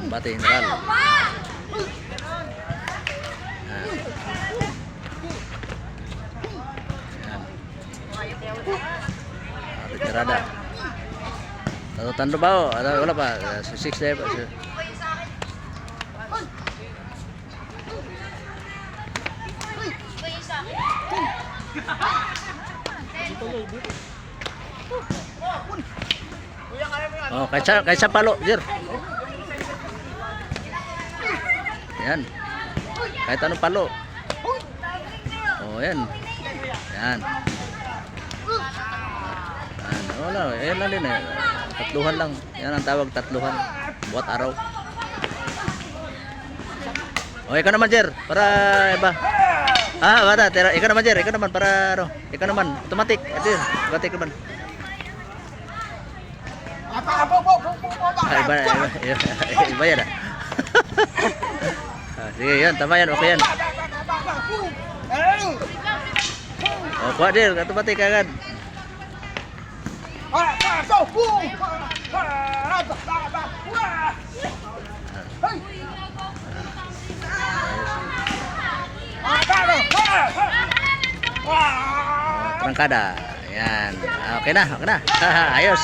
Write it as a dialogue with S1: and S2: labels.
S1: Bate General. Retirada. Tando ba? Wala pa. 6 day pa. Oh, kaysa palo, Jer. Yan. Kahit anong palo. Oh, yan. Yan. Wala, ayan lang din eh. Tatluhan lang. Yan ang tawag, tatluhan. Buat araw. Oh, ikaw naman, Jer. Para iba. Wala. Ikaw naman, Jer. Ikaw naman, para ano. Ikaw naman. Automatic. Jer. Automatic naman. Iba yan ah. Sige, yan. Tama yan. Okay yan. Oh, kuha, Jer. Automatic agad. Trangkada. Yan. Okay na, okay na. Ayos.